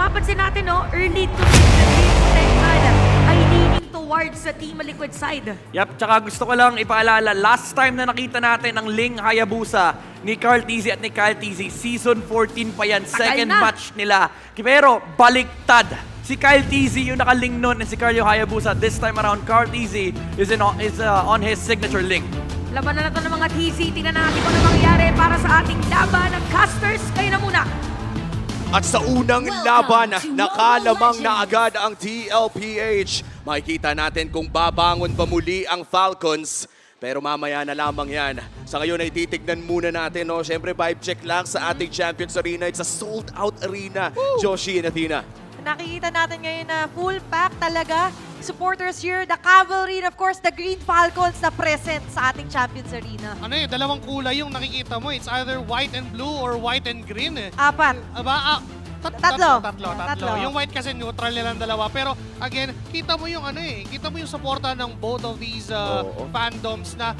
mapapansin natin, no, early to mid-game potential ay leaning towards sa Team Liquid side. Yep, tsaka gusto ko lang ipaalala, last time na nakita natin ang Ling Hayabusa ni Carl Tizzy at ni Kyle Tizzy, Season 14 pa yan, second match nila. Pero baliktad. Si Kyle Tizzy yung nakaling nun and si Carl yung Hayabusa. This time around, Carl Tizzy is on his signature Ling. Labanan na to ng mga TC. Tingnan natin kung ano mangyayari para sa ating laban ng casters. Kayo na muna. At sa unang laban, nakalamang na agad ang TLPH. Makikita natin kung babangon ba muli ang Falcons. Pero mamaya na lamang yan. Sa ngayon ay titignan muna natin. No? Siyempre, vibe check lang sa ating Champions Arena. It's a sold-out arena. Woo! Joshi and Athena. Nakikita natin ngayon na full pack talaga. Supporters here, the cavalry, and of course, the Green Falcons na present sa ating Champions Arena. Ano eh, dalawang kulay yung nakikita mo. It's either white and blue or white and green eh. Apat. Aba, Tatlo. Yung white kasi neutral nilang dalawa. Pero again, kita mo yung ano eh, kita mo yung suporta ng both of these fandoms na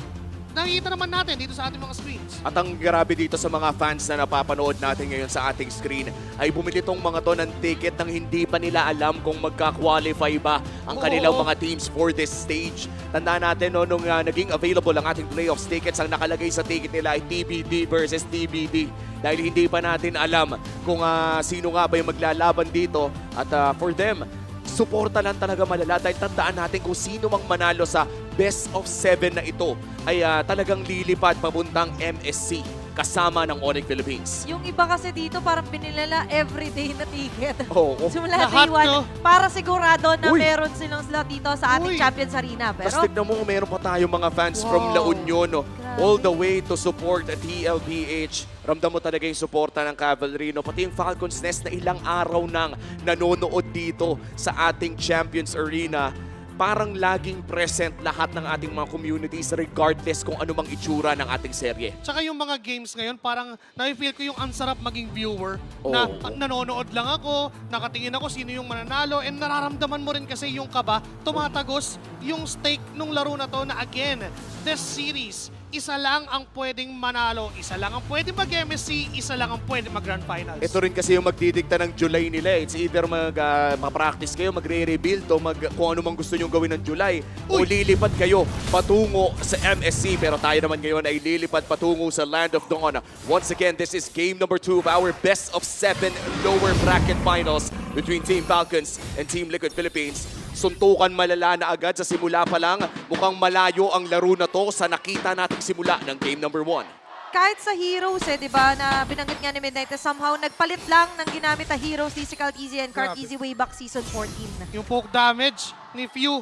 nakikita naman natin dito sa ating mga screens. At ang grabe dito sa mga fans na napapanood natin ngayon sa ating screen ay bumili tong mga to ng ticket nang hindi pa nila alam kung magka-qualify ba ang kanilang mga teams for this stage. Tandaan natin no, nung naging available ang ating playoffs tickets, ang nakalagay sa ticket nila ay TBD versus TBD. Dahil hindi pa natin alam kung sino nga ba yung maglalaban dito. At for them, suporta lang talaga malala dahil tandaan natin kung sino mang manalo sa best of 7 na ito ay talagang lilipad papuntang MSC kasama ng Onyx Philippines. Yung iba kasi dito parang binilala everyday na ticket. Oo. Simula Lahat, day 1 no? para sigurado na Uy! meron silang slot dito sa ating Uy! Champions Arena. Tapos Pero tignan mo, meron pa tayong mga fans from La Union, no? All the way to support at TLPH. Ramdam mo talaga yung suporta ng Cavalry, no? Pati yung Falcons Nest na ilang araw nang nanonood dito sa ating Champions Arena. Parang laging present lahat ng ating mga communities regardless kung ano mang itsura ng ating serye. Tsaka yung mga games ngayon, parang na-feel ko yung ang sarap maging viewer na nanonood lang ako, nakatingin ako sino yung mananalo, and nararamdaman mo rin kasi yung kaba, tumatagos yung stake nung laro na to na again, this series, isa lang ang pwedeng manalo, isa lang ang pwedeng mag-MSC, isa lang ang pwedeng mag-Grand Finals. Ito rin kasi yung magdidikta ng July nila. It's either mag-practice kayo, magre-rebuild o kung ano mang gusto nyong gawin ng July. O lilipad kayo patungo sa MSC. Pero tayo naman ngayon ay lilipad patungo sa Land of Dawn. Once again, this is game number 2 of our best of 7 lower bracket finals between Team Falcons and Team Liquid Philippines. Suntukan malala na agad sa simula pa lang. Mukhang malayo ang laro na to sa nakita nating simula ng game number 1. kahit sa heroes di ba, na binanggit nga ni Midnight, somehow nagpalit lang ng ginamit na heroes ni Kyle Tizzy and Carl Tizzy way back season 14. Yung poke damage ni Few,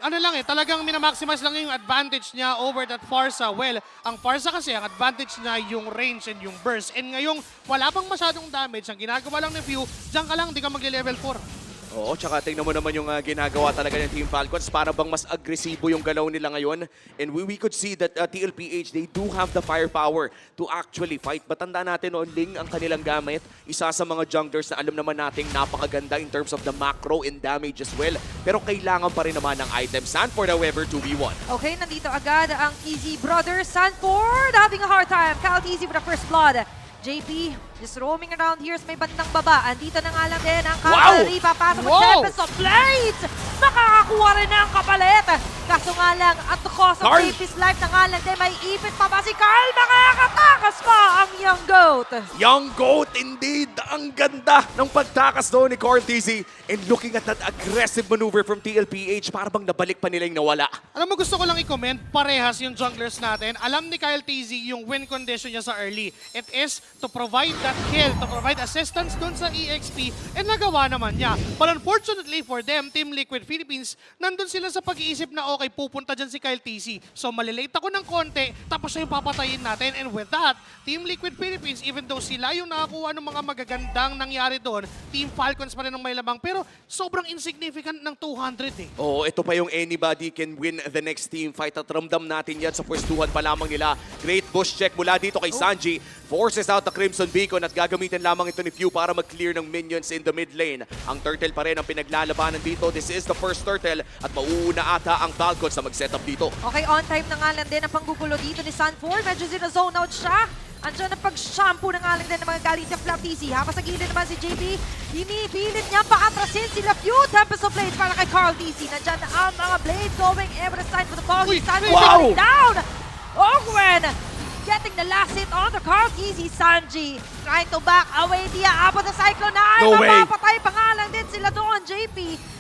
ano lang talagang minamaximize lang yung advantage niya over that Farsa. Well, ang Farsa kasi, ang advantage niya yung range and yung burst. And ngayong wala pang masyadong damage, ang ginagawa lang ni Few, diyan ka lang, di ka magle-level 4. Oo, tsaka tingnan mo naman yung ginagawa talaga ng Team Falcons. Para bang mas agresibo yung galaw nila ngayon. And we could see that TLPH, they do have the firepower to actually fight. Batandaan natin noon, Ling ang kanilang gamit. Isa sa mga junglers na alam naman nating napakaganda in terms of the macro and damage as well. Pero kailangan pa rin naman ng item. Sanford, however, 2v1. Okay, nandito agad ang Tizzy brothers. Sanford having a hard time. Kyle Tizzy with the first blood. JP, just roaming around here sa may bandang baba. Andito na nga lang din ang Cavalry. Papasok with Tempest of Blades. Makakakuha rin ng kapalit. Kaso nga lang, at the cost of JP's life na nga lang din, may ipit pa ba si Carl? Makakatakas pa ang Young Goat. Young Goat, indeed. Ang ganda ng pagtakas doon ni Carl Tizzy. And looking at that aggressive maneuver from TLPH, para bang nabalik pa nila yung nawala. Alam mo, gusto ko lang i-comment, parehas yung junglers natin. Alam ni Kyle Tizzy yung win condition niya sa early. It is to provide that kill, to provide assistance dun sa EXP, and nagawa naman niya. But unfortunately for them, Team Liquid Philippines, nandun sila sa pag-iisip na okay, pupunta dyan si Kyle Tizzy. So malilate ako ng konti, tapos siya yung papatayin natin. And with that, Team Liquid Philippines, even though sila yung nakakuha ng mga magagandang nangyari doon, Team Falcons pa rin ang may lamang. Pero sobrang insignificant ng 200 Oo, ito pa yung anybody can win the next team fight. At ramdam natin yan sa pwestuhan pa lamang nila. Great bush check mula dito kay Sanji. Forces out the Crimson Beacon at gagamitin lamang ito ni Few para mag-clear ng minions in the mid lane. Ang Turtle pa rin ang pinaglalabanan dito. This is the first Turtle at mauuna ata ang Falcons na mag-setup dito. Okay, on time na nga lang din ang panggugulo dito ni Sanford. Medyo zina-zone out siya. Andiyan ang pag-shampoo ng alang din ng mga galing sa Flap TC. Habang sa gilid naman si JP, hinipilit niya paatrasin sila few Tempest of Blades para kay Carl TC. Nandiyan ang mga blades going every side for the ball. Uy, Sanji down! Ogwen getting the last hit on the Carl TC. Sanji trying to back away dia. Abot na Cyclone na ay No way. mapapatay pa nga lang din sila doon. JP,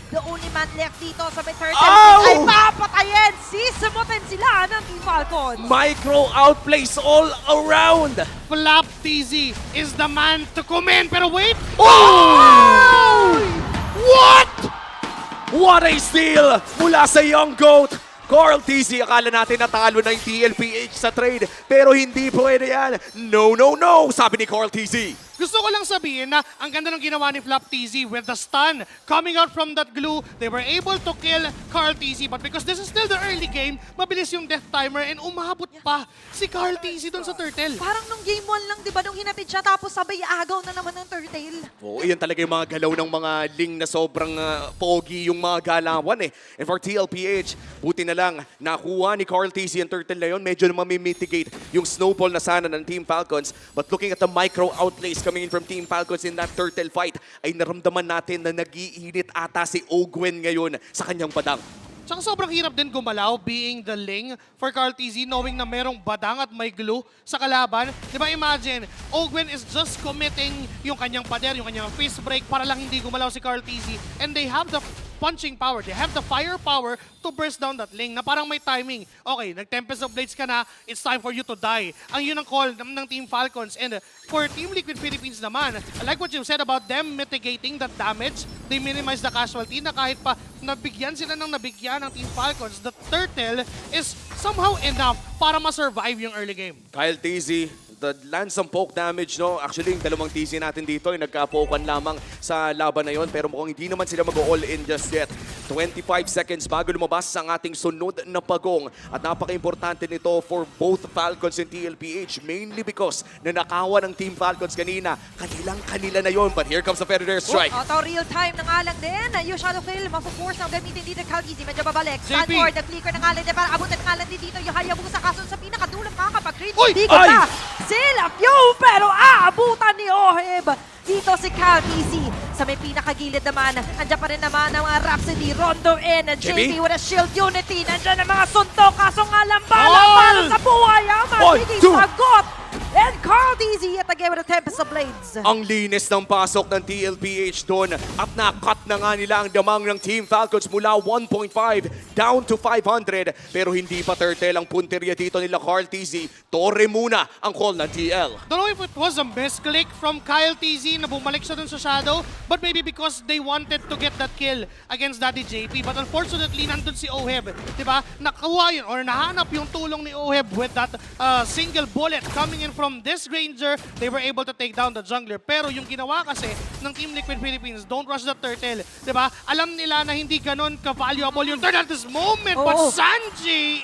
the only man left dito sa may turtle Ow! ay papatayin. Sisimutin sila ng Team Falcons. Micro outplays all around. Flap TZ is the man to come in. Pero wait! Oh! What? What a steal mula sa Young Goat. Carl TZ, akala natin natalo na yung TLPH sa trade, pero hindi pwede yan. No, no, no, sabi ni Carl TZ. Gusto ko lang sabihin na ang ganda ng ginawa ni Flap TZ with the stun coming out from that glue. They were able to kill Carl TZ, but because this is still the early game, mabilis yung death timer and umabot pa si Carl TZ doon sa turtle. Parang nung game 1 lang, di ba, nung hinatid siya tapos sabay agaw na naman ng turtle. Oo, yan talaga yung mga galaw ng mga Ling na sobrang pogi yung mga galawan eh. And for TLPH, buti na lang nakuha ni Carl TZ ang turtle na yun. Medyo na mamimitigate yung snowball na sana ng Team Falcons. But looking at the micro outlays coming in from Team Falcons in that turtle fight, ay naramdaman natin na nag-iinit ata si Ogwen ngayon sa kanyang padang. Tsaka sobrang hirap din gumalaw being the Ling for Carl TZ knowing na merong badang at may glue sa kalaban. Di ba imagine, Ogwen is just committing yung kanyang pader, yung kanyang fist break para lang hindi gumalaw si Carl TZ. And they have the punching power, they have the firepower to burst down that Ling na parang may timing. Okay, nag-Tempest of Blades ka na, it's time for you to die. Ang yun ang call ng Team Falcons. And for Team Liquid Philippines naman, I like what you said about them mitigating that damage. They minimize the casualty na kahit pa nabigyan sila ng nabigyan ng Team Falcons, the turtle is somehow enough para ma-survive yung early game. Kyle TZ, the land some poke damage, no? Actually, yung dalawang TZ natin dito ay nagka-pokean lamang sa laban na yon, pero mukhang hindi naman sila mag-all in just yet. 25 seconds bago lumabas ang ating sunod na pagong. At napaka-importante nito for both Falcons and TLPH, mainly because nanakawa ng Team Falcons kanina. Kanila na yon, but here comes the Federer strike. Auto real time ng alang din. Yung shadow kill, mapu-force na gamitin dito Carl TZ. Medyo babalik. JP. Stanford, nag-flicker ng alang din para abutin ng alang din dito. Yung Hayabusa kaso sa pinakadulang makakapag-crit. Uy! Hindi Ay! ka sila few, pero aabutan ni Oheb. Dito si Carl TZ. Sa may pinakagilid naman, andyan pa rin naman ang mga Rhapsody, Rondo in, JP with a shield unity. Nandyan ang mga suntok, kaso nga lang bala para sa buhay. Ang magiging sagot. And Carl TZ at again with a Tempest of Blades. Ang linis ng pasok ng TLPH doon at nakat na nga nila ang damang ng Team Falcons mula 1.5 down to 500. Pero hindi pa turtle ang punteriya dito nila Carl TZ. Torre muna ang call ng TL. Don't know if it was a misclick from Kyle TZ na bumalik siya dun sa Shadow, but maybe because they wanted to get that kill against Daddy JP. But unfortunately, nandun si Oheb. Diba? Nakuha yun or nahanap yung tulong ni Oheb with that single bullet coming in from this Ranger. They were able to take down the jungler. Pero yung ginawa kasi ng Team Liquid Philippines, don't rush the turtle. Diba? Alam nila na hindi ganon ka-valuable yung turtle at this moment. But Sanji,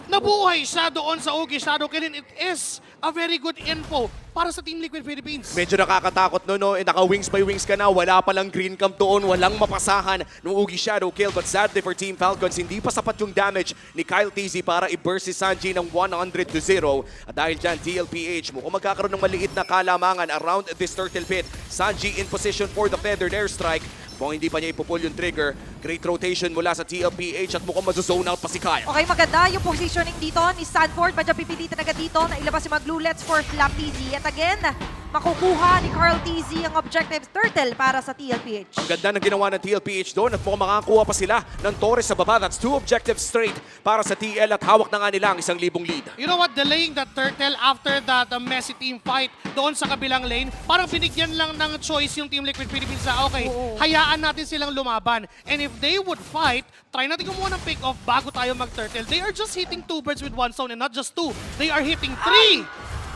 nabuhay siya doon sa Ugi Shadow Kill. It is a very good info para sa Team Liquid Philippines. Medyo nakakatakot no? Naka-wings by wings ka na, wala palang green camp doon, walang mapasahan ng Ugi Shadow Kill. But sadly for Team Falcons, hindi pa sapat yung damage ni Kyle TZ para i-burst si Sanji ng 100-0. At dahil dyan, TLPH, mukhang magkakaroon ng maliit na kalamangan around this turtle pit. Sanji in position for the feathered airstrike. Kung hindi pa niya ipupull yung trigger, great rotation mula sa TLPH at mukhang mazozone out pa si Kyle. Okay, maganda yung positioning dito ni Stanford. Medyo pipilitan agad dito na ilabas yung mga glulets for Flap TZ. At again, makukuha ni Carl TZ ang objective turtle para sa TLPH. Ang ganda ng ginawa ng TLPH doon at mukhang makakuha pa sila ng Torres sa baba. That's 2 objectives straight para sa TL at hawak na nga nila ang 1,000 lead. You know what? Delaying that turtle after that messy team fight doon sa kabilang lane, parang binigyan lang ng choice yung Team Liquid Philippines na okay, hayaan natin silang lumaban. And if they would fight, try natin kumuha ng pick-off bago tayo mag-turtle. They are just hitting 2 birds with 1 stone and not just 2. They are hitting 3!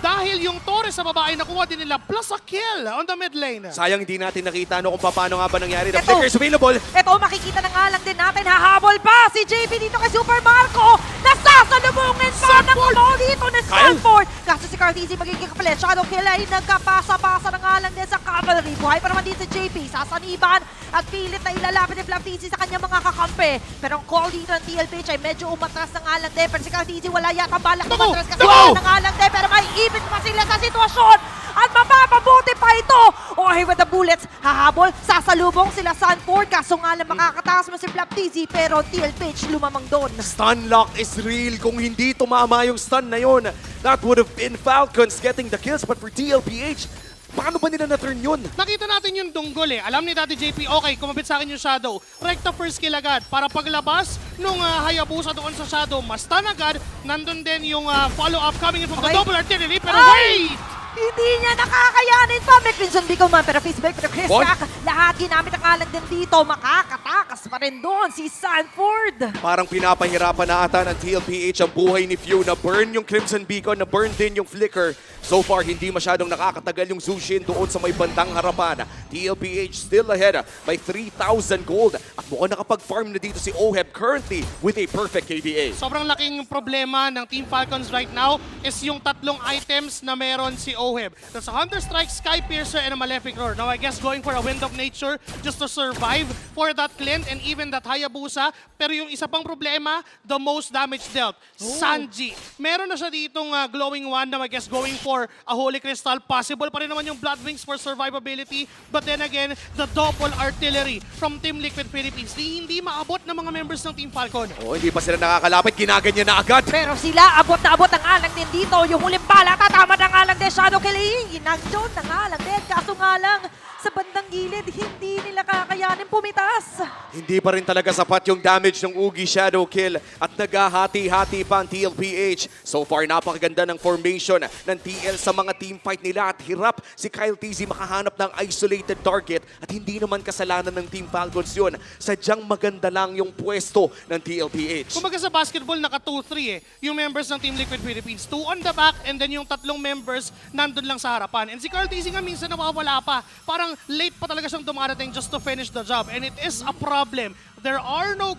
Dahil yung Torres sa baba ay nakuha din nila plus a kill on the mid lane. Sayang hindi natin nakita kung paano nga ba nangyari. The flickers available. Ito, makikita na nga lang din natin. Hahabol pa si JP dito kay Super Marco. Nasasalubungin pa ng kamao dito ni Stanford. Kaso si Carl TZ magiging kapalit. Shadow kill ay nagkapasa-pasa na nga lang din sa cavalry. Buhay pa naman din si JP. Sasaniban at pilit na ilalapit ni Flap TZ sa kanyang mga kakampi. Pero ang call dito ng TLPH ay medyo umatras na nga lang din. Pero si Carl TZ wala yata balak umatras kasi na nga lang din. Pero may ipit pa si sitwasyon at mapapabuti pa ito. Okay, with the bullets, hahabol, sasalubong sila Sanford. Kaso nga lang makakatakas mo si Flaptizi pero TLPH lumamang doon. Stun lock is real. Kung hindi tumama yung stun na yun, that would have been Falcons getting the kills. But for TLPH, paano ba nila na-turn yun? Nakita natin yung dunggol eh. Alam ni Daddy JP, okay, kumabit sa akin yung Shadow. Rekta first kill agad para paglabas nung Hayabusa doon sa Shadow, mas stun agad. Nandun din yung follow-up coming in from the double artillery. Pero wait! Hindi niya nakakayanin pa. May Crimson Beacon man, pero Facebook, pero Chris Bon. Jack. Lahat ginamit ang alag din dito. Makakatakas pa rin doon si Sanford. Parang pinapahirapan na ata ng TLPH ang buhay ni Few na burn yung Crimson Beacon, na burn din yung Flicker. So far, hindi masyadong nakakatagal yung Zushin doon sa may bandang harapan. TLPH still ahead by 3,000 gold. At mukhang nakapag-farm na dito si Oheb currently with a perfect KDA. Sobrang laking problema ng Team Falcons right now is yung tatlong items na meron si Oheb. That's a Hunter Strike, Sky Piercer, and a Malefic Roar. Now I guess going for a Wind of Nature just to survive for that Clint and even that Hayabusa. Pero yung isa pang problema, the most damage dealt, Sanji. Meron na siya ditong glowing wand na I guess going for a Holy Crystal. Possible pa rin naman yung Blood Wings for survivability. But then again, the double artillery from Team Liquid Philippines. Hindi maabot ng mga members ng Team Falcon. Oh, hindi pa sila nakakalapit, ginaganyan na agad. Pero sila, abot na abot ang alang din dito. Yung huling bala, tatama ng alang din. Shadow killing. Inagdon ng alang din. Kaso nga lang, sa bandang gilid, hindi nila kakayanin pumitas. Hindi pa rin talaga sapat yung damage ng Ugi Shadow Kill at naghahati-hati pa ang TLPH. So far, napakaganda ng formation ng TL sa mga team fight nila at hirap si Kyle TZ makahanap ng isolated target at hindi naman kasalanan ng Team Falcons yun. Sadyang maganda lang yung pwesto ng TLPH. Kumbaga sa basketball, naka 2-3 eh. Yung members ng Team Liquid Philippines. 2 on the back and then yung tatlong members nandun lang sa harapan. And si Carl TZ nga minsan nawawala pa. Parang late pa talaga siyang dumarating just to finish the job. And it is a problem. There are no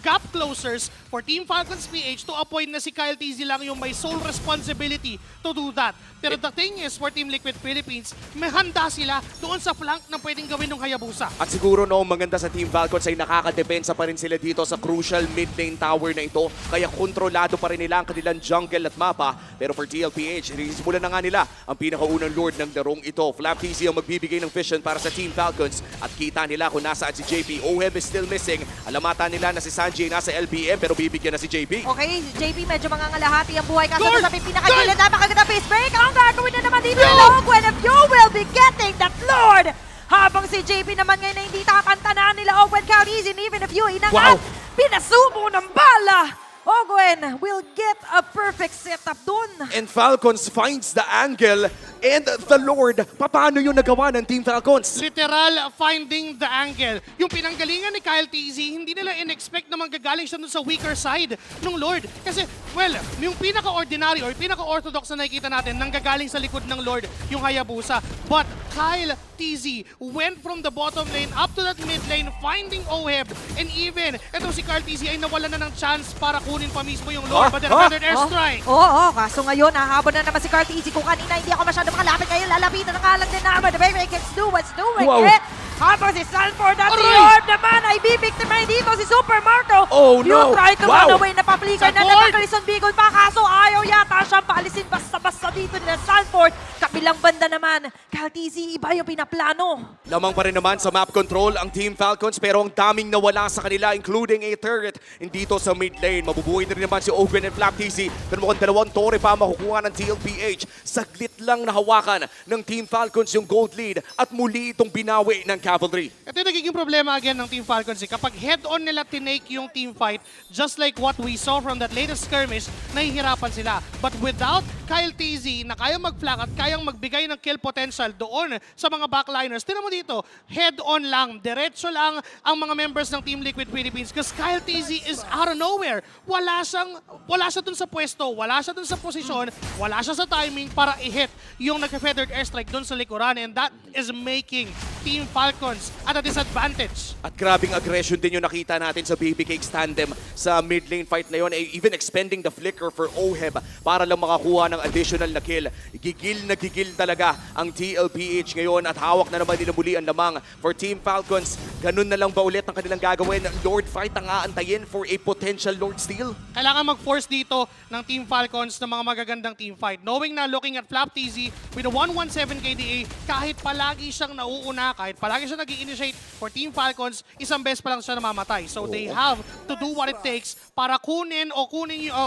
gap closers for Team Falcons PH to a point na si Kyle TZ lang yung may sole responsibility to do that. Pero the thing is, for Team Liquid Philippines, may handa sila doon sa flank na pwedeng gawin ng Hayabusa. At siguro noong maganda sa Team Falcons ay nakakadepensa pa rin sila dito sa crucial mid lane tower na ito. Kaya kontrolado pa rin nila ang kanilang jungle at mapa. Pero for TLPH, simulan na nga nila ang pinakaunang lord ng darong ito. Flap TZ ang magbibigay ng vision para sa Team Falcons. At kita nila kung nasaan si JP. Oheb is still missing. Alamata nila na si Sanji nasa LBM pero bibigyan na si JP. Okay, JP medyo mangangalahati ang buhay. Kaso Lord! sa pinakagilid, napakaganda face break. Ang gagawin na naman dito No! ng Gwen of you will be getting that Lord! Habang si JP naman ngayon na hindi takantanan nila Ogwen Count Easy, and even if you inangat, Wow! pinasubo ng bala! Ogwen will get a perfect setup dun. And Falcons finds the angle and the Lord. Paano yung nagawa ng Team Falcons? Literal finding the angle. Yung pinanggalingan ni Kyle TZ, hindi nila in-expect na manggagaling siya dun sa weaker side ng Lord. Kasi, well, yung pinaka-ordinary or pinaka-orthodox na nakikita natin, nanggagaling sa likod ng Lord, yung Hayabusa. But Kyle TZ went from the bottom lane up to that mid lane, finding Oheb. And even, etong si Kyle TZ ay nawalan na ng chance para kunin pa mismo yung Lord. But then another airstrike. Oo, kaso ngayon, nahabon na naman si Carl Easy. Kung kanina hindi ako masyado makalapit ngayon, lalapitan ng alang din naman. The very can do what's doing Wow. it. Habang si Sanford at si Aray! Orb naman ay bibiktimay dito si Super Marco. Oh, no. You try to Wow. run away, napaplikay na Sanford! ng Crimson Beacon pa. Kaso ayaw yata siyang paalisin basta-basta dito nila Sanford. Kabilang banda naman, Kaltizi, iba yung pinaplano. Lamang pa rin naman sa map control ang Team Falcons pero ang daming nawala sa kanila including a turret dito sa mid lane. Mabubuhay na rin naman si Open and Flap TZ pero mukhang dalawang tore pa makukuha ng TLPH. Saglit lang nahawakan ng Team Falcons yung gold lead at muli itong binawi ng Cavalry. Ito yung nagiging problema again ng Team Falcons. Kapag head-on nila tinake yung team fight, just like what we saw from that latest skirmish, nahihirapan sila. But without Kyle TZ na kayang mag-flank at kayang magbigay ng kill potential doon sa mga backliners, tinan mo dito, head-on lang, diretso lang ang mga members ng Team Liquid Philippines because Kyle TZ is out of nowhere. Wala siya dun sa pwesto, wala siya dun sa posisyon, wala siya sa timing para i-hit yung nagka-feathered airstrike dun sa likuran, and that is making Team Falcons at a disadvantage. At grabing aggression din yung nakita natin sa Baby Cakes tandem sa mid lane fight na yun. Even expending the flicker for Oheb para lang makakuha ng additional na kill. Gigil na gigil talaga ang TLPH ngayon at hawak na naman nila muli ang lamang for Team Falcons. Ganun na lang ba ulit ang kanilang gagawin? Lord fight ang aantayin for a potential Lord steal? Kailangan mag-force dito ng Team Falcons ng mga magagandang team fight. Knowing na looking at Flap TZ with a 117 KDA, kahit palagi siyang nauuna, kahit palagi siya nag-initiate for Team Falcons, isang beses pa lang siya namamatay. So they have to do what it takes para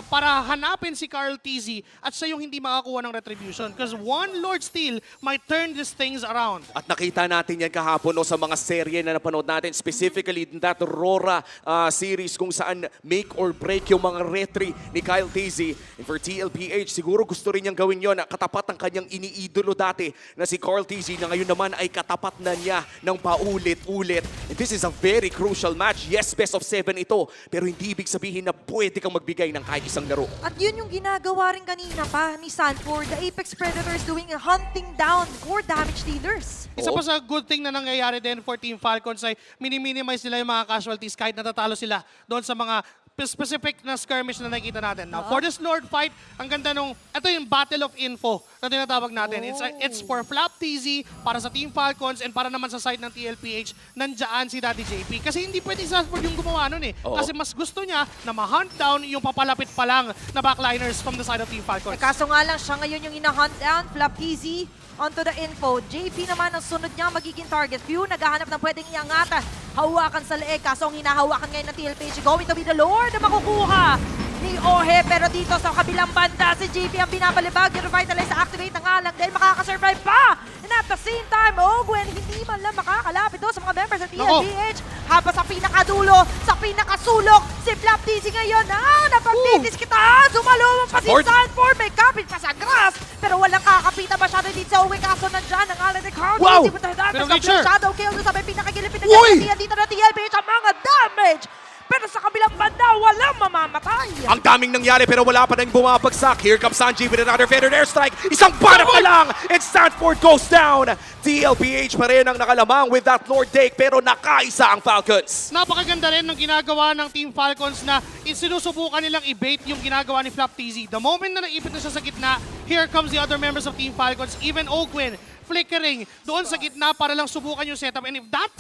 para hanapin si Carl TZ at siya yung hindi makakuha ng retribution. Because one Lord steal might turn these things around. At nakita natin yan kahapon sa mga serye na napanood natin, specifically in that Aurora series kung saan make or break yung mga retry ni Kyle TZ. And for TLPH, siguro gusto rin niyang gawin yon, katapat ang kanyang iniidolo dati na si Carl TZ, na ngayon naman ay katapat na niya ng paulit-ulit. And this is a very crucial match. Yes, best of 7 ito, pero hindi ibig sabihin na pwede kang magbigay ng kahit isang laro. At yun yung ginagawa rin kanina pa ni Sanford, the Apex Predators doing hunting down core damage dealers. Isa pa sa good thing na nangyayari din for Team Falcons ay minimize nila yung mga casualties kahit natatalo sila doon sa mga specific na skirmish na nakikita natin. Now, for this Lord fight, ang ganda nung, ito yung Battle of Info na tinatawag natin. It's for Flap TZ, para sa Team Falcons, and para naman sa side ng TLPH, nandiyan si Daddy JP. Kasi hindi pwede sa Sanford yung gumawa nun eh. Kasi mas gusto niya na ma-hunt down yung papalapit pa lang na backliners from the side of Team Falcons. Kaso nga lang, siya ngayon yung ina-hunt down, Flap TZ onto the info. JP naman ang sunod niya magiging target. Few naghahanap ng pwedeng iangata. Hawakan sa leeg. Kaso ang hinahawakan ngayon ng TLPH going to be the Lord na makukuha ni Ohe. Pero dito sa kabilang banda, si JP ang binabalibag. I-revitalize sa activate na nga lang dahil makakasurvive pa. And at the same time, Ogwen hindi man lang makakalapit doon sa mga members ng TLPH. Habang sa pinakadulo, sa pinakasulok, si Flap TZ ngayon napagtitis kita. Sumalumang pa si Sanford. May kapit pa sa grass. Pero walang kakapita masyado dito sa Owe. Kaso nandyan ang alam ni Carl. Wow! Pero nature! Shadow kill doon sa may pinakagilip Uy! dito na TLPH ang mga damage. Pero sa kabilang banda, walang mamamatay. Ang daming nangyari pero wala pa nang bumabagsak. Here comes Sanji with another feathered airstrike. Isang banap na lang and Stanford goes down. TLPH pa rin ang nakalamang with that Lord take pero nakaisa ang Falcons. Napakaganda rin ng ginagawa ng Team Falcons na sinusubukan nilang i-bait yung ginagawa ni Flap TZ. The moment na naipit na siya sa gitna, here comes the other members of Team Falcons, even Ogwen, flickering doon sa gitna para lang subukan yung setup. And if that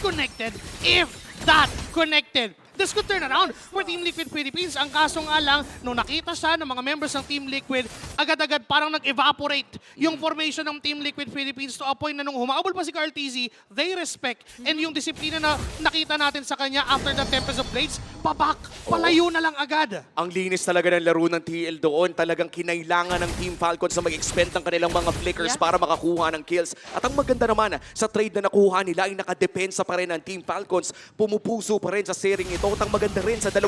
connected, this could turn around for Team Liquid Philippines. Ang kaso nga lang, nung nakita siya ng mga members ng Team Liquid, agad-agad parang nag-evaporate yung formation ng Team Liquid Philippines to a point na nung humaabol pa si Carl TZ, they respect. And yung disiplina na nakita natin sa kanya after the Tempest of Blades, palayo na lang agad. Ang linis talaga ng laro ng TL doon. Talagang kinailangan ng Team Falcons na mag-expend ng kanilang mga flickers para makakuha ng kills. At ang maganda naman, sa trade na nakuha nila ay nakadepensa pa rin ng Team Falcons. Pumupuso pa rin sa series ito. At ang maganda rin sa 2,000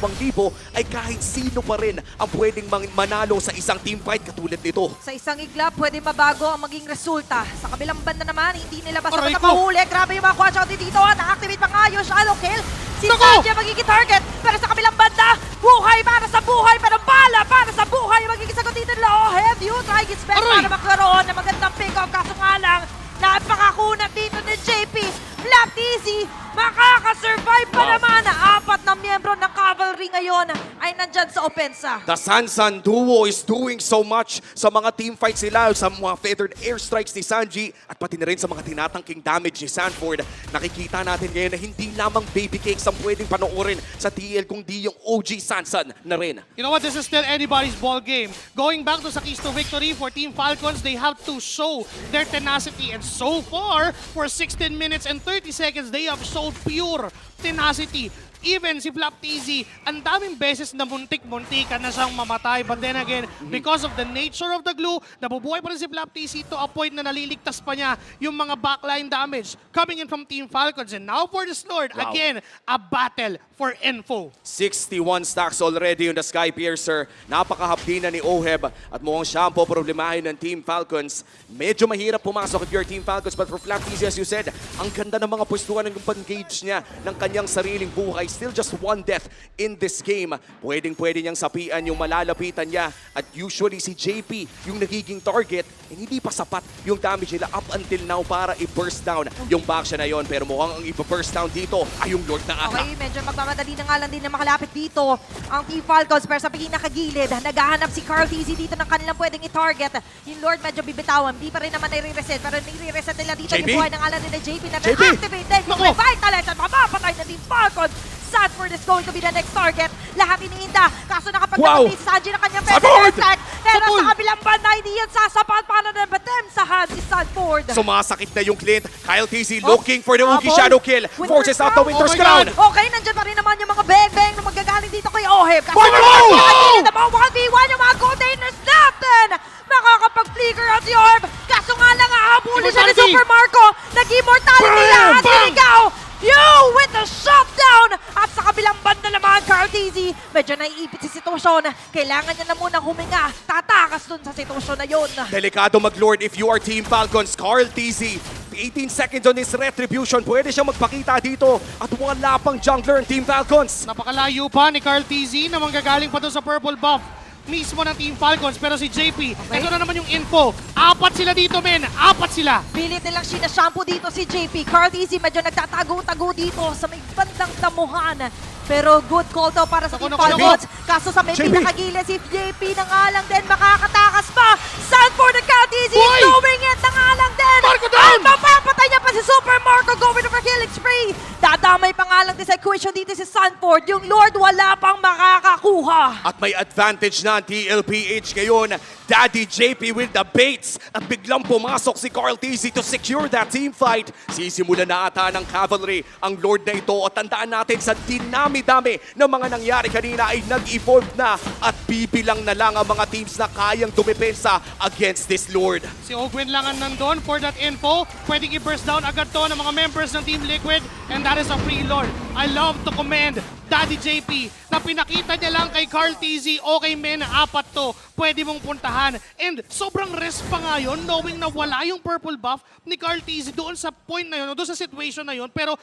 ay kahit sino pa rin ang pwedeng manalo sa isang team fight katulad nito. Sa isang iglap, pwede mabago ang maging resulta. Sa kabilang banda naman, hindi nila Aray basta-basta ko! mahuli. Grabe yung mga quad shot dito. Na-activate pa nga yung shadow kill. Si Nako! Sanji ang magiging target. Pero sa kabilang banda, buhay para sa buhay. Pero bala para sa buhay. Ang magiging sagot dito nila. Oh, Heavy try his best Aray! para magkaroon ng magandang pick-up. Kaso nga lang, napakakunat dito ni JP. Flap TZ, makakasurvive pa naman. Apat na miyembro ng cavalry ngayon ay nandyan sa opensa. The Sansan duo is doing so much sa mga team fights nila, sa mga feathered airstrikes ni Sanji at pati na rin sa mga tinatangking damage ni Sanford. Nakikita natin ngayon na hindi lamang baby cakes ang pwedeng panoorin sa TL kundi yung OG Sansan na rin. You know what? This is still anybody's ball game. Going back to sa keys to victory for Team Falcons, they have to show their tenacity. And so far, for 16 minutes and 30 seconds, they have showed pure tenacity. Even si Flap TZ, ang daming beses na muntik-muntikan na siyang mamatay. But then again, because of the nature of the glue, nabubuhay pa rin si Flap TZ to a point na naliligtas pa niya yung mga backline damage coming in from Team Falcons. And now for this Lord, again, a battle for info. 61 stacks already on the Sky Piercer. Napakahapdi na ni Oheb at mukhang siya ang poproblemahin ng Team Falcons. Medyo mahirap pumasok if you're Team Falcons, but for Flap TZ, as you said, ang ganda ng mga pwestuhan ng pang-gauge niya ng kanyang sariling buhay still just one death in this game. Pwedeng-pwede niyang sapian yung malalapitan niya. At usually si JP yung nagiging target, hindi pa sapat yung damage nila up until now para i-burst down yung backsha na yon. Pero mukhang ang i-burst down dito ay yung Lord na ata. Okay, medyo magmamadali na nga lang din na makalapit dito ang Team Falcons. Pero sa pinakagilid, naghahanap si Carl TZ dito ng kanilang pwedeng i-target. Yung Lord medyo bibitawan, di pa rin naman nire-reset. Pero nire-reset nila dito JP? yung buhay ng alam nila JP na JP? activate din yung revitalize at mapapatay na Team Falcons. Sanford is going to be the next target. Lahat iniinda. Kaso nakapagdating si Sanji na kanyang Sanford! attack. Pero sa kabilang banda, hindi yan sasapat para na batem sa hand si Sanford. Sumasakit na yung Clint. Kyle TZ looking for the Uki Habol. Shadow Kill. Winter Forces out the Crown. Winter's Oh my Crown. Okay, nandyan pa rin naman yung mga bang-bang na magagaling dito kay Oheb. Kasi Wow! na mga 1v1 yung mga containers natin. Makakapag-flicker out si Oheb. Kaso nga lang, ahabulin siya ni Immortality. Super Marco. Nag-immortality na at sinigaw. You with the shutdown! At sa kabilang banda naman, Carl TZ, medyo naiipit si sitwasyon. Kailangan niya na munang huminga. Tatakas dun sa sitwasyon na yun. Delikado mag-Lord if you are Team Falcons. Carl TZ, 18 seconds on his retribution. Pwede siya magpakita dito. At wala pang jungler ng Team Falcons. Napakalayo pa ni Carl TZ na manggagaling pa doon sa purple buff mismo ng Team Falcons. Pero si JP, ito na naman yung info. 4 sila dito, men. 4 sila. Pilit nilang sinashampoo dito si JP. Carl TZ medyo nagtatago-tago dito sa may bandang damuhan. Pero good call to para sa Team Naku, naku, Falcons. Kaso sa may JP. pinakagilid si JP na nga lang din makakatakas pa. Sanford and Carl TZ Boy! doing it na nga lang din. Marco down! At mapapatay niya pa si Super Marco going for killing spree. Dadamay pa nga lang din sa equation dito si Sanford. Yung Lord wala pang makakakuha. At may advantage na ang TLPH ngayon. Daddy JP with the baits. At biglang pumasok si Carl TZ to secure that team fight. Sisimula na ata ng cavalry ang Lord na ito. At tandaan natin sa dinami-dami ng mga nangyari kanina ay nag-evolve na. At bibilang na lang ang mga teams na kayang dumepensa against this Lord. Si Ogwin lang ang nandun for that info. Pwedeng i-burst down agad to ng mga members ng Team Liquid. And that is a free Lord. I love to commend Daddy JP na pinakita niya lang kay Carl TZ, okay men, 4 to, pwede mong puntahan. And sobrang risk pa nga yun, knowing na wala yung purple buff ni Carl TZ doon sa point na yun, doon sa situation na yun. Pero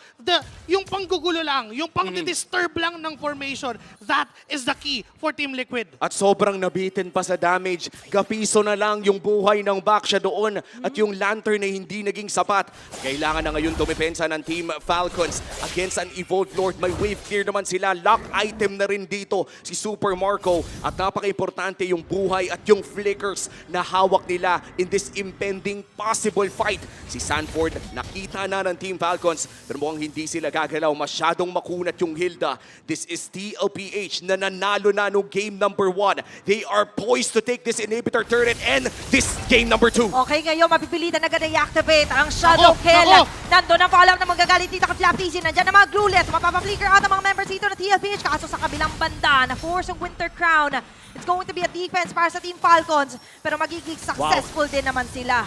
yung panggugulo lang, yung pang-disturb lang ng formation, that is the key for Team Liquid. At sobrang nabitin pa sa damage. Gapiso na lang yung buhay ng backsha doon. At yung lantern na hindi naging sapat. Kailangan na ngayon dumepensa ng Team Falcons against an evolved Lord. May wave clear naman sila. Lock item na rin dito si Super Marco. At napaka-importante yung buhay at yung flickers na hawak nila in this impending possible fight. Si Sanford, nakita na ng Team Falcons. Pero mukhang hindi sila gagalaw. Masyadong makunat yung Hilda. This is TLPH na nanalo na no game number 1. They are poised to take this inhibitor turret and this game number 2. Okay, ngayon mapipilitan agad i-activate ang Shadow Nako, Kill. nako. Nandun ang follow-up na magagalit dito kay Flap TZ. Nandiyan ang mga glueless. Mapapaflicker out ang mga members dito ng TLPH. Kaso sa kabilang banda, na-force ang Winter Crown. It's going to be a defense para sa Team Falcons. Pero magiging successful din naman sila.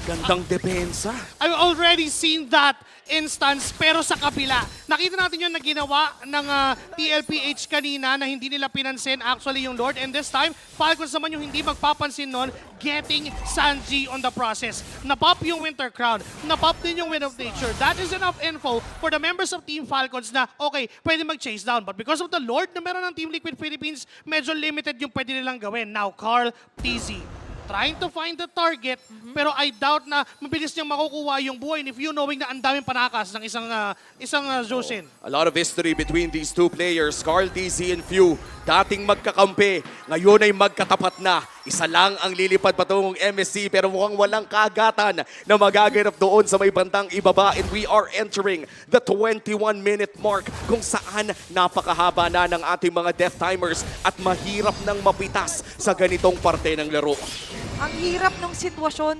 Gandang depensa. I've already seen that instance, pero sa kabila. Nakita natin yung na ginawa ng TLPH kanina na hindi nila pinansin actually yung Lord. And this time, Falcons naman yung hindi magpapansin nun, getting Sanji on the process. Napop yung Winter Crown. Napop din yung Wind of Nature. That is enough info for the members of Team Falcons na, okay, pwede mag-chase down. But because of the Lord na meron ng Team Liquid Philippines, medyo limited yung pwede nilang gawin. Now, Carl TZ trying to find the target, pero I doubt na mabilis niyang makukuha yung buhay ni Few knowing na ang daming panakas ng isang Joshin. A lot of history between these two players, Carl TZ and Few. Dating magkakampi, ngayon ay magkatapat na. Isa lang ang lilipad patungong MSC pero mukhang walang kagatan na magaganap doon sa may bandang ibaba. And we are entering the 21-minute mark kung saan napakahaba na ng ating mga death timers at mahirap nang mapitas sa ganitong parte ng laro. Ang hirap ng sitwasyon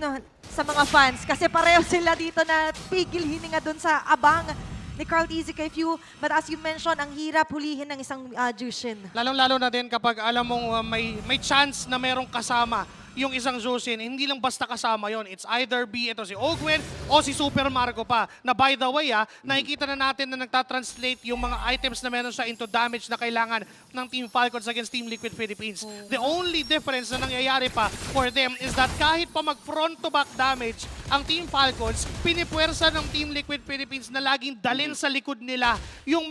sa mga fans kasi pareho sila dito na pigil hininga dun sa abang ni Carl TZ kay Few. But as you mentioned, ang hirap hulihin ng isang Jushin. Lalong-lalo na din kapag alam mong may chance na merong kasama yung isang Jushin, hindi lang basta kasama yon. It's either be ito si Ogwen o si Super Marco pa. Na by the way, nakikita na natin na nagtatranslate yung mga items na meron siya into damage na kailangan ng Team Falcons against Team Liquid Philippines. The only difference na nangyayari pa for them is that kahit pa mag front to back damage ang Team Falcons, pinipwersa ng Team Liquid Philippines na laging dalhin sa likod nila yung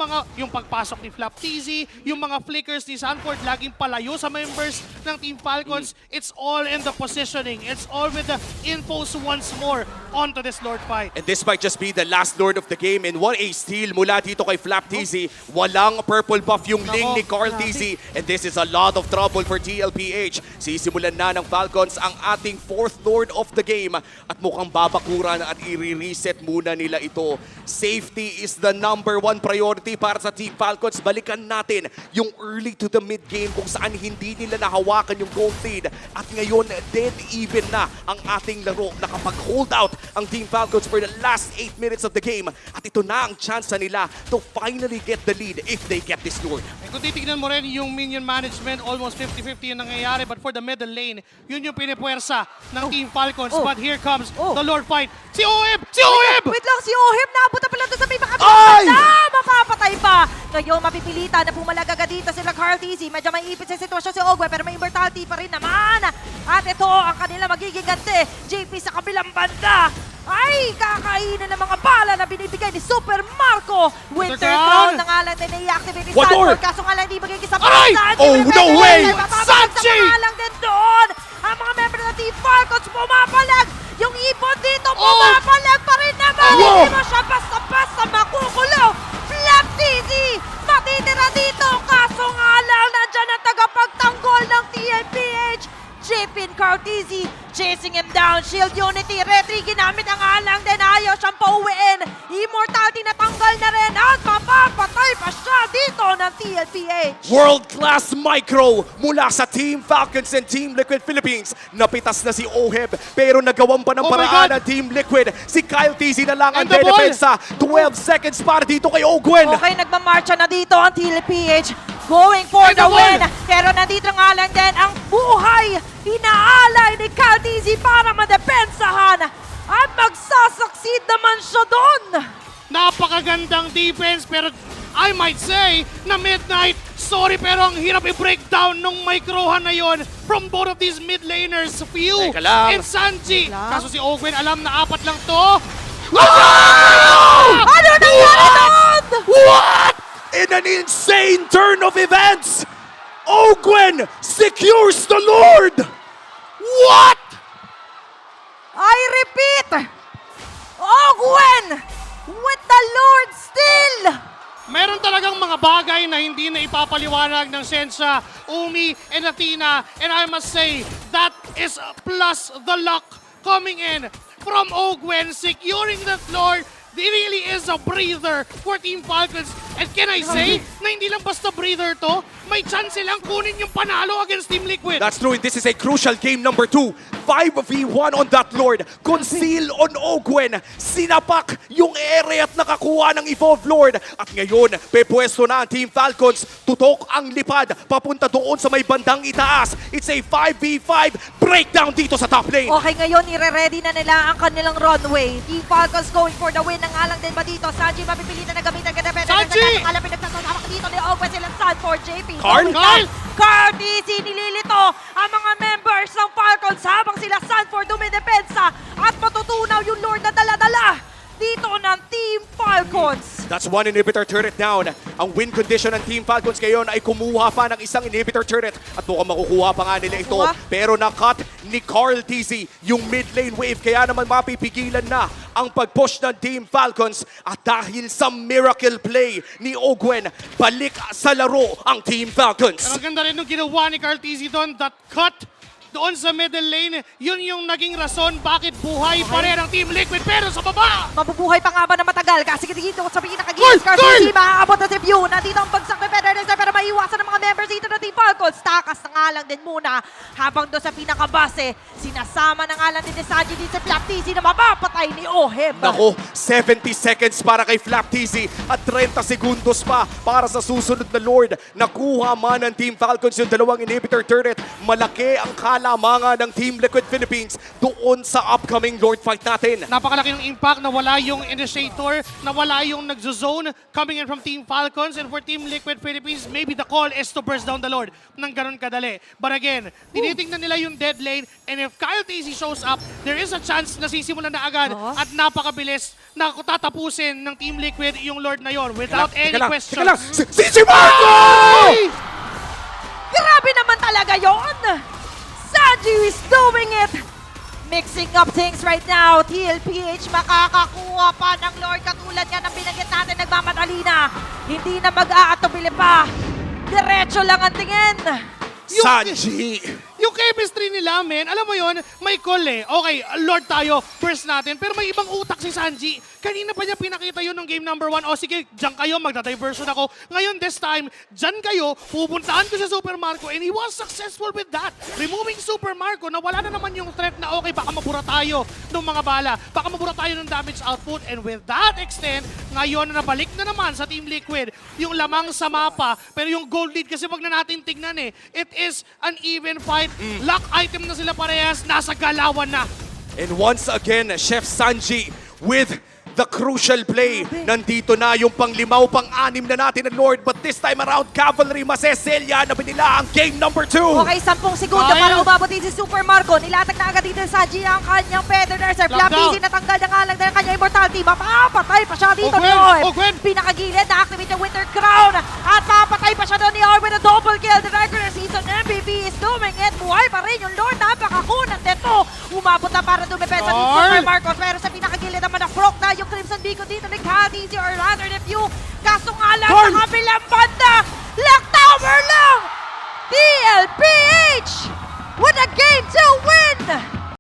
pagpasok ni Flap TZ, yung mga flickers ni Sanford laging palayo sa members ng Team Falcons. It's all in the positioning. It's all with the infos once more onto this Lord fight. And this might just be the last Lord of the game. And what a steal mula dito kay Flap TZ. Walang purple buff yung Ling ni Carl TZ. And this is a lot of trouble for TLPH. Sisimulan na ng Falcons ang ating 4th Lord of the game. At mukhang babakuran at i-reset muna nila ito. Safety is the #1 priority para sa Team Falcons. Balikan natin yung early to the mid game kung saan hindi nila nahawakan yung gold lead. At ngayon, dead even na ang ating laro. Nakapag-hold out ang Team Falcons for the last 8 minutes of the game. At ito na ang chance nila to finally get the lead if they get this Lord. Eh, kung titignan mo rin yung minion management, almost 50-50 yung nangyayari. But for the middle lane, yun yung pinipwersa ng Team Falcons. But here comes the Lord fight. Si Oheb! Si Oheb! Wait lang, si Oheb naabot na pala doon sa may Ay! makabilang na mapapatay pa. Ngayon, mapipilitan na pumalagaga dito sila Carl TZ. Medyo may ipit sa sitwasyon si Ogwe, pero may immortality pa rin naman. At ito ang kanila magiging gante. JP sa kabilang banda. Ay, kakainin ng mga bala na binibigay ni Super Marco. Winter Crown na nga lang din na-i-activate ni One more! Sanford. Kaso nga lang hindi magiging sa Aray! Oh, no way! Sanchi! Sanchi! Sa lang din doon. Ang mga member ng Team Falcons pumapalag. Yung ibon dito pumapalag pa rin naman. Wow! Hindi mo siya basta-basta makukulong. Flap TZ matitira dito. Kaso nga lang nandyan ang tagapagtanggol ng TLPH. Jepin Cartesi chasing him down. Shield Unity, Retry ginamit ang alang din. Ayaw siyang pauwiin. Immortality natanggal na rin at mapapatay pa siya dito ng TLPH. World-class micro mula sa Team Falcons and Team Liquid Philippines. Napitas na si Oheb pero nagawan pa ng Oh my paraan God! ng Team Liquid. Si Kyle TZ na lang ang And the ball! dedepensa. 12 seconds para dito kay Ogwen. Okay, nagmamarcha na dito ang TLPH. Going for And the the ball! win. Pero nandito nga lang din ang buhay. Inaalay ni Cartesi para madepensahan. At magsasucceed naman siya doon. Napakagandang defense pero I might say na Midnight, sorry pero ang hirap i-breakdown nung microhan na yon from both of these mid laners, Few Teka lang. and Sanji. Lang. Kaso si Ogwen alam na 4 lang to. Ano nangyari doon? What? In an insane turn of events, Ogwen secures the Lord. What? I repeat, Ogwen with the Lord still. Meron talagang mga bagay na hindi na ipapaliwanag ng Sensha, Umi, and Athena. And I must say, that is plus the luck coming in from Ogwen, securing that Lord. It really is a breather for Team Falcons. And can I say, na hindi lang basta breather to, may chance silang kunin yung panalo against Team Liquid. That's true, and this is a crucial game number 2. 5v1 on that Lord. Conceal on Ogwen. Sinapak yung area at nakakuha ng Evolve Lord. At ngayon, pepwesto na ang Team Falcons. Tutok ang lipad. Papunta doon sa may bandang itaas. It's a 5v5 breakdown dito sa top lane. Okay, ngayon ire-ready na nila ang kanilang runway. Team Falcons going for the win. Nangalang din ba dito? Sanji mapipilitan na gamitan ka na. Sanji! Alam pinagsasamak dito ni Ogwen silang Sanford, JP. Carl? Carl TZ nililito ang mga members ng Falcons habang sila Sanford dumidepensa at matutunaw yung Lord na dala-dala dito ng Team Falcons. That's one inhibitor turret down. Ang win condition ng Team Falcons ngayon ay kumuha pa ng isang inhibitor turret. At mukhang makukuha pa nga nila ito. Kuha? Pero na-cut ni Carl TZ yung mid lane wave. Kaya naman mapipigilan na ang pag-push ng Team Falcons. At dahil sa miracle play ni Ogwen, balik sa laro ang Team Falcons. Pero ang ganda rin nung ginawa ni Carl TZ doon, that cut doon sa middle lane, yun yung naging rason bakit buhay pa rin ang Team Liquid. Pero sa baba, Mabubuhay pa nga ba na matagal? Kasi dito sa Goal! pinakagigis, Carl Goal! TZ maaabot na si View. Nandito ang bagsak ni Pederness pero maiiwasan ng mga members dito ng Team Falcons. Takas na nga lang din muna habang doon sa pinakabase. Sinasama na nga lang din ni Sanji din sa Flap TZ na mapapatay ni Oheb. Nako, 70 seconds para kay Flap TZ at 30 segundos pa para sa susunod na Lord. Nakuha man ng Team Falcons yung dalawang inhibitor turret. Malaki ang kala lamangan ng Team Liquid Philippines doon sa upcoming Lord fight natin. Napakalaki ng impact na wala yung initiator, na wala yung nagzo-zone coming in from Team Falcons. And for Team Liquid Philippines, maybe the call is to burst down the Lord ng ganun kadali. But again, tinitingnan nila yung dead lane, and if Kyle TZ shows up, there is a chance na sisimulan na agad at napakabilis na tatapusin ng Team Liquid yung Lord na yon without any questions. Si Marco! Grabe naman talaga yon! Sanji is doing it! Mixing up things right now. TLPH makakakuha pa ng Lord katulad nga ng binanggit natin, nagmamadali na. Hindi na mag-aatubili pa. Diretso lang ang tingin. Sanji! Yung chemistry nila, men, alam mo yon, may call eh. Okay, Lord tayo, first natin. Pero may ibang utak si Sanji. Kanina pa niya pinakita yun ng game number 1. O sige, dyan kayo, magda-diversion ako. Ngayon, this time, dyan kayo, pupuntaan ko sa Super Marco, and he was successful with that. Removing Super Marco, na wala na naman yung threat na okay, baka mabura tayo ng mga bala. Baka mabura tayo ng damage output. And with that extent, ngayon, nabalik na naman sa Team Liquid yung lamang sa mapa. Pero yung gold lead, kasi wag na natin tignan eh. It is an even fight. Lock item na sila parehas, nasa galawan na. And once again, Chef Sanji with the crucial play. Nandito na yung pang-5, pang-6 na natin na Lord. But this time around, Cavalry Maseselia na binila ang game number 2. Okay, 10 segundo para umabot din si Super Marco. Nilatag na agad dito sa Sanji ang kanyang Feather Nurser. Flap easy, natanggal na nga lang ng kanyang immortality. Mapapatay pa siya dito ni Orb. Pinakagilid, na-activate yung Winter Crown. At papatay pa siya doon ni Orb with a double kill. The regular season MVP is doing it. Buhay pa rin yung Lord. Napakakunan dito. Umabot na para dumepensa ni Super Marcos. Pero sa pinakagilid naman na Frog na yung Crimson Beacon dito ni Khaleesi, or rather the Few. Kaso nga lang sa kabilang banda, Lock Tower lang! TLPH with a game to win!